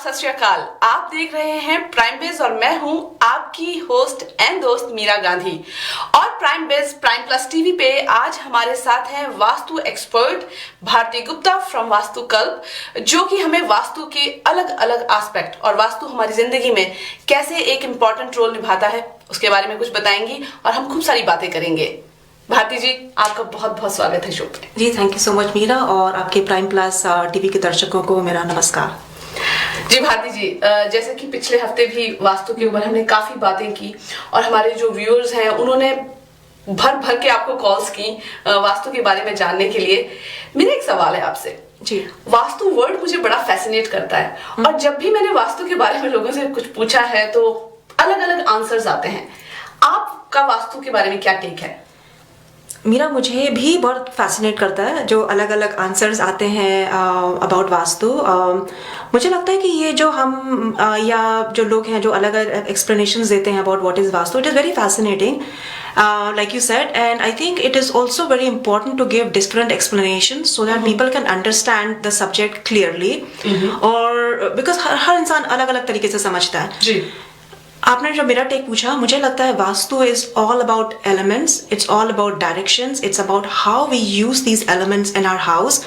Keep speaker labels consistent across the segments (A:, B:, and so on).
A: सत श्री अकाल। आप देख रहे हैं प्राइम बेज और मैं हूं आपकी होस्ट एंड दोस्त मीरा गांधी। और प्राइम बेज प्राइम प्लस टीवी पे आज हमारे साथ हैं वास्तु एक्सपर्ट भारती गुप्ता फ्रॉम वास्तुकल्प, जो कि हमें वास्तु के अलग अलग एस्पेक्ट और वास्तु हमारी जिंदगी में कैसे एक इम्पॉर्टेंट रोल निभाता है उसके बारे में कुछ बताएंगी और हम खूब सारी बातें करेंगे। भारती जी, आपका बहुत बहुत स्वागत है शो पे।
B: जी thank you so much Meera, और आपके प्राइम प्लस टीवी के दर्शकों को मेरा नमस्कार।
A: जी भारती जी, जैसे कि पिछले हफ्ते भी वास्तु के ऊपर हमने काफी बातें की और हमारे जो व्यूअर्स हैं उन्होंने भर भर के आपको कॉल्स की वास्तु के बारे में जानने के लिए। मेरा एक सवाल है आपसे।
B: जी,
A: वास्तु वर्ड मुझे बड़ा फैसिनेट करता है और जब भी मैंने वास्तु के बारे में लोगों से कुछ पूछा है तो अलग अलग आंसर्स आते हैं। आपका वास्तु के बारे में क्या टेक है?
B: मीरा, मुझे भी बहुत फैसिनेट करता है जो अलग अलग आंसर्स आते हैं अबाउट वास्तु। मुझे लगता है कि ये जो हम या जो लोग हैं जो अलग अलग एक्सप्लेनेशंस देते हैं about what is vastu, it is very fascinating like you said, and I think it is also very important to give different explanations so that people can understand the subject clearly, और because हर इंसान अलग अलग तरीके से समझता है।
A: जी,
B: आपने जो मेरा टेक पूछा, मुझे लगता है vastu is all about elements, it's all about directions, it's about how we use these elements in our house,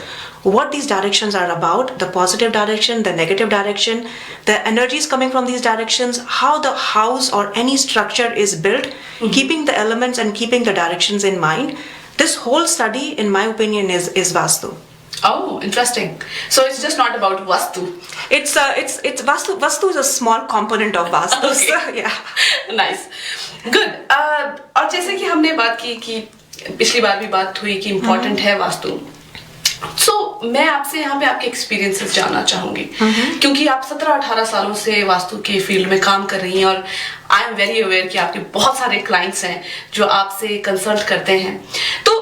B: what these directions are about, the positive direction, the negative direction, the energies coming from these directions, how the house or any structure is built, keeping the elements and keeping the directions in mind. This whole study, in my opinion, is vastu.
A: Oh, interesting. So it's just not about vastu.
B: It's vastu. Vastu is a small component of vastu.
A: Okay.
B: So, yeah.
A: Nice. Good. और जैसे कि हमने बात की कि पिछली बार भी बात हुई कि इम्पोर्टेंट है वास्तु। So, मैं आपसे यहाँ पे आपके एक्सपीरियंसेस जानना चाहूंगी, क्योंकि आप 17-18 सालों से वास्तु के फील्ड में काम कर रही हैं और आई एम वेरी अवेयर कि आपके बहुत सारे क्लाइंट्स हैं जो आपसे कंसल्ट करते हैं। तो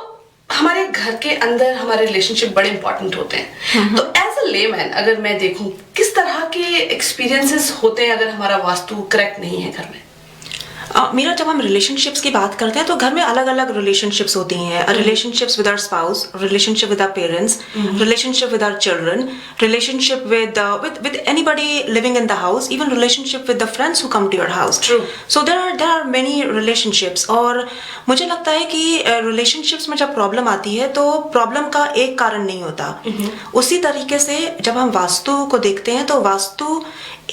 A: हमारे घर के अंदर हमारे रिलेशनशिप बड़े इंपॉर्टेंट होते हैं। तो एज अ लेमैन अगर मैं देखूं, किस तरह के एक्सपीरियंसेस होते हैं अगर हमारा वास्तु करेक्ट नहीं है घर में?
B: मीरा, जब हम रिलेशनशिप्स की बात करते हैं तो घर में अलग अलग रिलेशनशिप्स होती हैं। Relationships with our spouse, relationship with our parents, relationship with our children, relationship with anybody living in the house, even relationship with the friends who come to your house. So there are many relationships. और मुझे लगता है कि relationships में जब problem आती है तो प्रॉब्लम का एक कारण नहीं होता। उसी तरीके से जब हम वास्तु को देखते हैं तो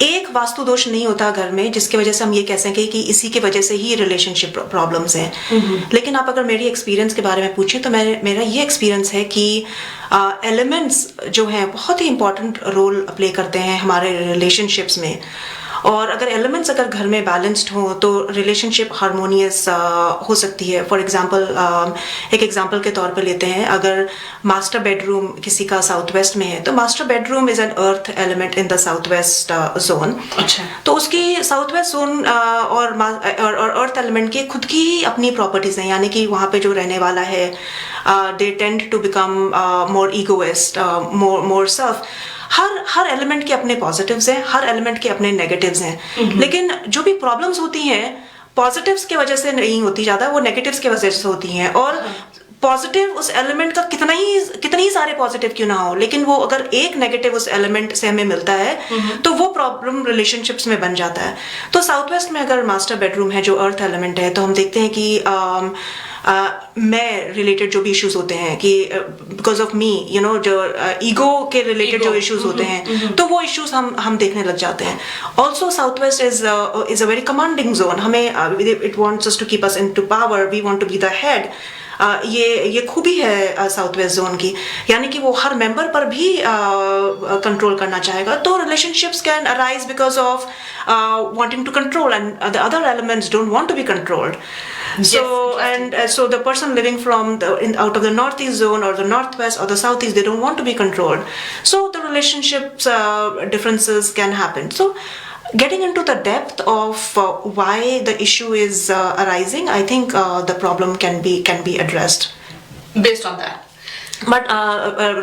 B: एक वास्तु दोष नहीं होता घर में जिसकी वजह से हम ये कह सकें कि इसी की वजह से ही रिलेशनशिप प्रॉब्लम्स हैं। लेकिन आप अगर मेरी एक्सपीरियंस के बारे में पूछें तो मेरा ये एक्सपीरियंस है कि एलिमेंट्स जो हैं बहुत ही इंपॉर्टेंट रोल प्ले करते हैं हमारे रिलेशनशिप्स में। और अगर एलिमेंट्स अगर घर में बैलेंस्ड हो तो रिलेशनशिप हारमोनियस हो सकती है। फॉर एग्जांपल, एक एग्जांपल के तौर पे लेते हैं, अगर मास्टर बेडरूम किसी का साउथ वेस्ट में है तो master bedroom is an earth element in the south west zone.
A: अच्छा,
B: तो उसकी साउथ वेस्ट जोन और अर्थ एलिमेंट की खुद की ही अपनी प्रॉपर्टीज हैं, यानी कि वहाँ पे जो रहने वाला है they tend to become more egoist, more self. हर एलिमेंट के अपने पॉजिटिव्स हैं, हर एलिमेंट के अपने नेगेटिव्स हैं। लेकिन जो भी प्रॉब्लम्स होती हैं पॉजिटिव्स की वजह से नहीं होती ज्यादा, वो नेगेटिव्स की वजह से होती हैं। और पॉजिटिव उस एलिमेंट का कितने ही सारे पॉजिटिव क्यों ना हो, लेकिन वो अगर एक नेगेटिव उस एलिमेंट से हमें मिलता है तो वो प्रॉब्लम रिलेशनशिप्स में बन जाता है। तो साउथ वेस्ट में अगर मास्टर बेडरूम है जो अर्थ एलिमेंट है, तो हम देखते हैं कि मैं रिलेटेड जो भी इश्यूज होते हैं कि बिकॉज ऑफ मी जो ईगो के रिलेटेड जो इश्यूज होते हैं, तो वो इश्यूज हम देखने लग जाते हैं। Also south west is a very commanding zone. हमें it wants us to keep us into power, we want to be the head. ये खूबी है साउथ वेस्ट जोन की, यानी कि वो हर मेंबर पर भी कंट्रोल करना चाहेगा। तो relationships can arise because of wanting to control and the other elements don't want to be controlled. So the person living from out of the northeast zone or the northwest or the southeast, they don't want to be controlled. So the relationships differences can happen. So getting into the depth of why the issue is arising, I think the problem can be addressed
A: based on that.
B: But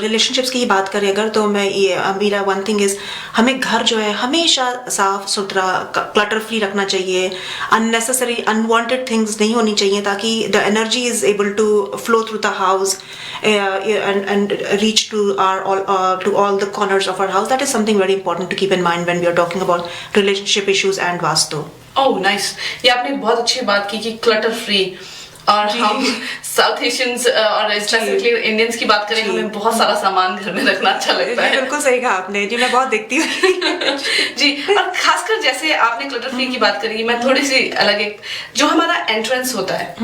B: relationships की बात करें अगर, तो मैं ये मेरा one thing is, हमें घर जो है हमेशा साफ सुथरा क्लटर फ्री रखना चाहिए। अननेसेसरी अनवांटेड थिंग्स नहीं होनी चाहिए, ताकि the energy is able to flow through the house and reach to all the corners of our house. That is something very important to keep in mind when we are talking about relationship issues and vastu.
A: Oh, nice. ये आपने बहुत अच्छी बात की कि clutter free, और हम south Asians और स्पेसिफिकली इंडियंस की बात करें, हमें बहुत सारा सामान घर में रखना अच्छा लगता है।
B: बिल्कुल सही कहा आपने जी, मैं बहुत देखती हूँ
A: जी। और खासकर जैसे आपने क्लटर फ्री की बात करी, मैं थोड़ी सी अलग, एक जो हमारा एंट्रेंस होता है,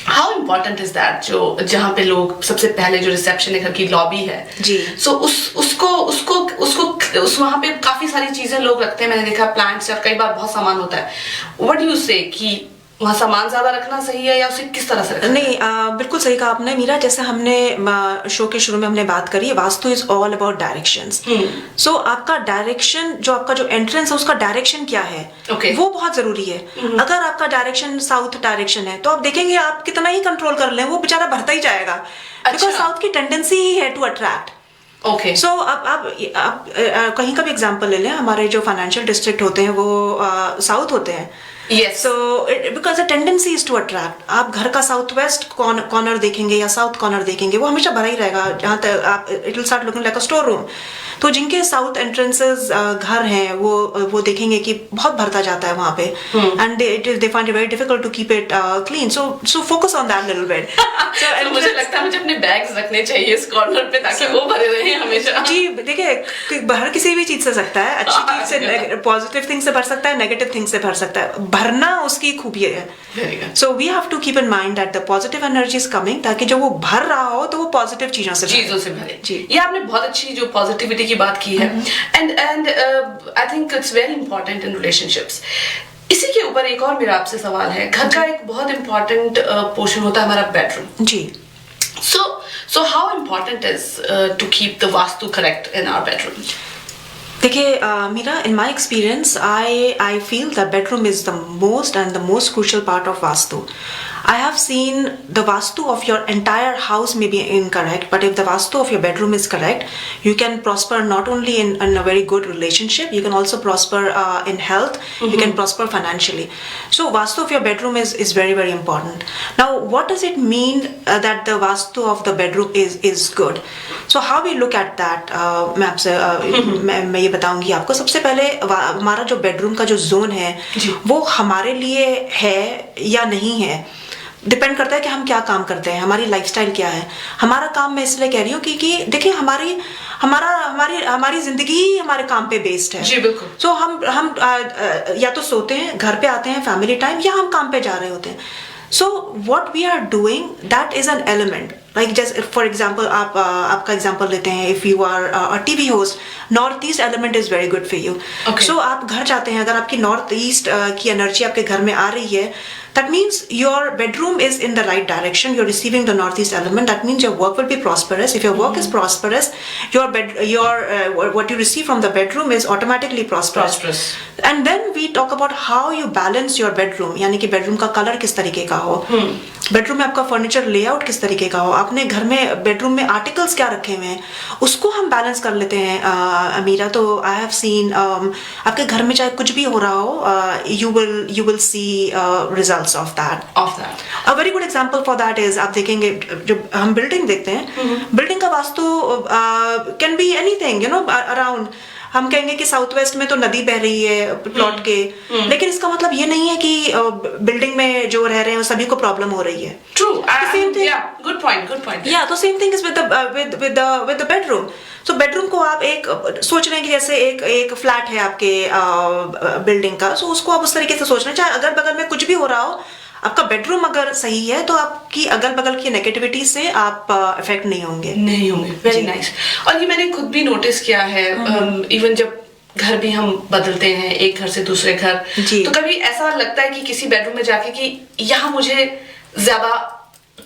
A: हाउ इम्पोर्टेंट इज दैट, जो जहाँ पे लोग सबसे पहले जो रिसेप्शन है, घर की लॉबी है
B: जी,
A: सो उसको वहाँ पे काफी सारी चीजें लोग रखते हैं, मैंने देखा प्लांट्स और कई बार बहुत सामान होता है। व्हाट डू यू से कि वहाँ सामान ज्यादा रखना सही है या उसे किस तरह से रखना?
B: नहीं, बिल्कुल सही कहा आपने मीरा। जैसे हमने शो के शुरू में हमने बात करी, vastu is all about directions. So आपका डायरेक्शन, जो आपका जो एंट्रेंस है उसका डायरेक्शन क्या है, वो बहुत जरूरी है। अगर आपका डायरेक्शन साउथ डायरेक्शन है, तो आप देखेंगे आप कितना ही कंट्रोल कर लें, वो बेचारा भरता ही जाएगा, बिकॉज साउथ की टेंडेंसी ही है टू अट्रैक्ट।
A: ओके,
B: सो आप कहीं का भी एग्जांपल ले लें, हमारे जो फाइनेंशियल डिस्ट्रिक्ट होते हैं वो साउथ होते हैं।
A: Yes.
B: So because the tendency is to attract, आप घर का साउथ वेस्ट कॉर्नर देखेंगे या साउथ कॉर्नर देखेंगे, वो हमेशा भरा ही रहेगा। जहाँ तक आप it will start looking like a store room. तो जिनके साउथ एंट्रेंसेस घर हैं, वो देखेंगे कि बहुत भरता जाता है वहाँ पे, and they find it very difficult to keep it clean. So focus on that little bit.
A: So मुझे लगता है मुझे अपने बैग्स रखने चाहिए इस कॉर्नर पे, ताकि वो भरे रहे हमेशा।
B: जी देखिए, बाहर किसी भी चीज से सकता है, अच्छी चीज से, पॉजिटिव थिंग से भर सकता है, नेगेटिव थिंग से भर सकता है, भरना उसकी खूबी है। So we have to keep in mind that the positive energy is coming, ताकि जब वो भर रहा हो तो वो पॉजिटिव चीजों से भरे।
A: जी, ये आपने बहुत अच्छी जो पॉजिटिविटी की बात की है, and I think it's very important in relationships. इसी के ऊपर एक और मेरा आपसे सवाल है, घर का एक बहुत इंपॉर्टेंट पोर्शन होता है हमारा बेडरूम
B: जी।
A: So how important is to keep the vastu correct in our bedroom?
B: देखिए Meera, in my experience I feel the bedroom is the most and the most crucial part of vastu. I have seen the vastu of your entire house may be incorrect, but if the vastu of your bedroom is correct, you can prosper not only in a very good relationship, you can also prosper in health, you can prosper financially. So vastu of your bedroom is very, very important. Now, what does it mean that the vastu of the bedroom is good? So how we look at that, मैं आपसे मैं ये बताऊंगी आपको। सबसे पहले हमारा जो बेडरूम का जो जोन है वो हमारे लिए है या नहीं है, डिपेंड करता है कि हम क्या काम करते हैं, हमारी लाइफस्टाइल क्या है। हमारा काम, मैं इसलिए कह रही हूँ कि देखिए हमारी जिंदगी ही हमारे काम पे बेस्ड है।
A: जी बिल्कुल।
B: सो हम या तो सोते हैं, घर पे आते हैं, फैमिली टाइम, या हम काम पे जा रहे होते हैं। So what we are doing, that is an element. Like just for example, आपका example लेते हैं, if you are a TV host, north east element is very good for you.
A: Okay.
B: So आप घर जाते हैं, अगर आपकी north east की energy आपके घर में आ रही है, that means your bedroom is in the right direction. You're receiving the northeast element. That means your work will be prosperous. If your work is prosperous, what you receive from the bedroom is automatically prosperous. And then we talk about how you balance your bedroom. यानी कि bedroom का color किस तरीके का हो, bedroom में आपका furniture layout किस तरीके का हो, आपने घर में bedroom में articles क्या रखे हुए हैं, उसको हम balance कर लेते हैं अमीरा। तो I have seen आपके घर में चाहे कुछ भी हो रहा हो, you will see results. results of that.
A: Of that.
B: A very good example for that is आप देखेंगे जब हम बिल्डिंग देखते हैं, बिल्डिंग का vastu can be anything, you know, around हम कहेंगे कि साउथ वेस्ट में तो नदी बह रही है प्लॉट के, लेकिन इसका मतलब ये नहीं है कि बिल्डिंग में जो रह रहे हैं सभी को प्रॉब्लम हो रही है.
A: True.
B: Same thing.
A: Yeah, good point.
B: Yeah, तो same thing is with the bedroom. So bedroom को आप एक सोच रहे हैं कि जैसे एक फ्लैट है आपके बिल्डिंग का, सो उसको आप उस तरीके से सोच रहे हैं, चाहे अगल बगल में कुछ भी हो रहा हो, आपका बेडरूम अगर सही है तो आपकी अगल बगल की नेगेटिविटी से आप इफेक्ट नहीं होंगे.
A: Very nice. और ये मैंने खुद भी नोटिस किया है, इवन जब घर भी हम बदलते हैं एक घर से दूसरे घर, तो कभी ऐसा लगता है कि किसी बेडरूम में जाके कि यहाँ मुझे ज्यादा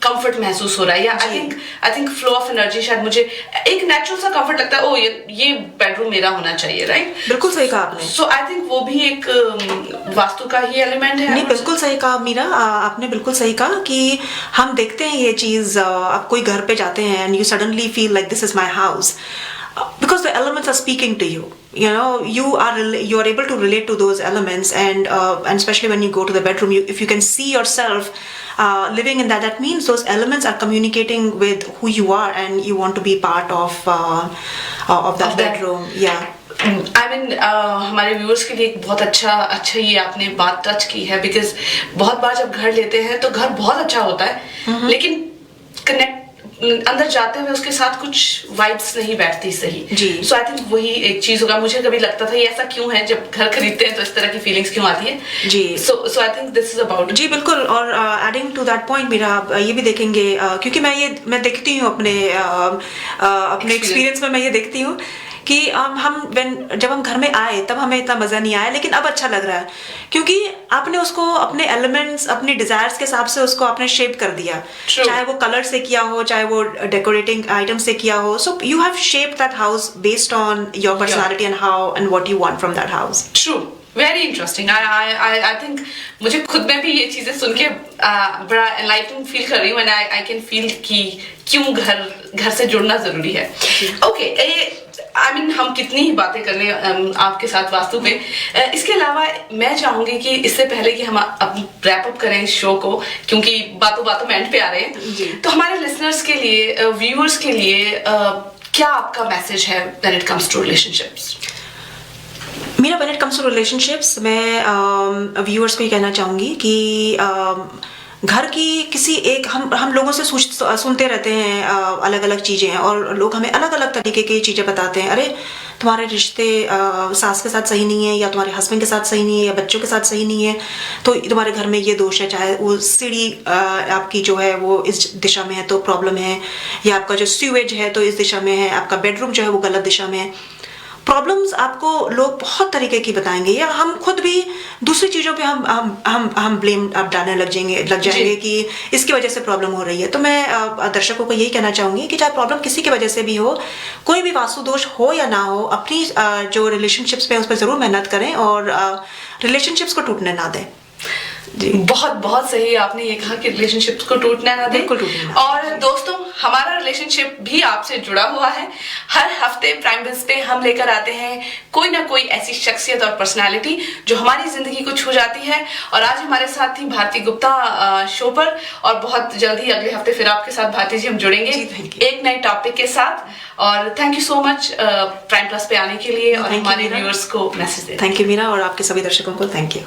A: कंफर्ट महसूस हो रहा है, या I think flow of energy, शायद मुझे एक नेचुरल सा कंफर्ट लगता है, ओ ये बेडरूम मेरा होना चाहिए, राइट?
B: बिल्कुल सही कहा आपने.
A: सो आई थिंक वो भी एक वास्तु का ही एलिमेंट है.
B: नहीं, बिल्कुल सही कहा मीरा, आपने बिल्कुल सही कहा कि हम देखते हैं ये चीज, आप कोई घर पे जाते हैं and you suddenly feel like this is my house, because the elements are speaking to you, you know, you are able to relate to those elements, and especially when you go to the bedroom, if you can see yourself living in that means those elements are communicating with who you are and you want to be part of that bedroom.
A: I mean, हमारे viewers के लिए एक बहुत अच्छा ये आपने बात touch की है, बिकॉज बहुत बार जब घर लेते हैं तो घर बहुत अच्छा होता है, लेकिन कनेक्ट अंदर जाते हुए उसके साथ कुछ वाइब्स नहीं बैठती सही. सो आई थिंक वही एक चीज होगा. मुझे कभी लगता था ये ऐसा क्यों है, जब घर खरीदते हैं तो इस तरह की फीलिंग्स क्यों आती है.
B: जी.
A: So I think this is about.
B: जी बिल्कुल. और एडिंग टू दैट पॉइंट मेरा ये भी देखेंगे, क्योंकि मैं देखती हूँ अपने एक्सपीरियंस में, मैं ये देखती हूँ कि जब हम घर में आए तब हमें इतना मजा नहीं आया, लेकिन अब अच्छा लग रहा है क्योंकि आपने उसको अपने एलिमेंट्स, अपनी डिजायर्स के हिसाब से उसको आपने शेप कर दिया. चाहे वो कलर से किया हो, चाहे वो डेकोरेटिंग आइटम से किया हो, so you have shaped that house based on your personality and how and what you want from that house.
A: True. Very interesting. I think मुझे खुद में भी ये चीजें सुन के बड़ा एनलाइटनिंग फील कर रही हूँ, एंड आई कैन फील कि क्यों घर से जुड़ना जरूरी है. ओके, आई मीन हम कितनी ही बातें कर लें आपके साथ वास्तु पे. इसके अलावा मैं चाहूंगी कि इससे पहले कि हम अब रैप अप करें इस शो को, क्योंकि बातों में एंड पे आ रहे हैं, तो हमारे लिसनर्स के लिए, व्यूअर्स के लिए क्या आपका मैसेज है when it comes to relationships?
B: मेरा when it comes to relationships, मैं व्यूअर्स को ये कहना चाहूंगी कि घर की किसी एक, हम लोगों से सुनते रहते हैं अलग अलग चीज़ें, और लोग हमें अलग अलग तरीके की चीज़ें बताते हैं. अरे तुम्हारे रिश्ते सास के साथ सही नहीं है, या तुम्हारे हस्बैंड के साथ सही नहीं है, या बच्चों के साथ सही नहीं है, तो तुम्हारे घर में ये दोष है. चाहे वो सीढ़ी आपकी जो है वो इस दिशा में है तो प्रॉब्लम है, या आपका जो सीवेज है तो इस दिशा में है, आपका बेडरूम जो है वो गलत दिशा में है. प्रॉब्लम्स आपको लोग बहुत तरीके की बताएंगे, या हम खुद भी दूसरी चीज़ों पे हम ब्लेम आप डालने लग जाएंगे कि इसकी वजह से प्रॉब्लम हो रही है. तो मैं दर्शकों को यही कहना चाहूँगी कि चाहे प्रॉब्लम किसी की वजह से भी हो, कोई भी वास्तु दोष हो या ना हो, अपनी जो रिलेशनशिप्स पे उस पर ज़रूर मेहनत करें और रिलेशनशिप्स को टूटने ना दें. जी.
A: बहुत सही आपने ये कहा कि रिलेशनशिप को टूटना ना दें. और दोस्तों, हमारा रिलेशनशिप भी आपसे जुड़ा हुआ है. हर हफ्ते प्राइम बिज पे हम लेकर आते हैं कोई ना कोई ऐसी शख्सियत और पर्सनालिटी जो हमारी जिंदगी को छू जाती है. और आज हमारे साथ थी भारती गुप्ता शो पर, और बहुत जल्दी अगले हफ्ते फिर आपके साथ भारती जी हम जुड़ेंगे एक नए टॉपिक के साथ. और thank you so much prime plus पे आने के लिए और हमारे व्यूअर्स को मैसेज देने.
B: थैंक यू मीरा, और आपके सभी दर्शकों को थैंक यू.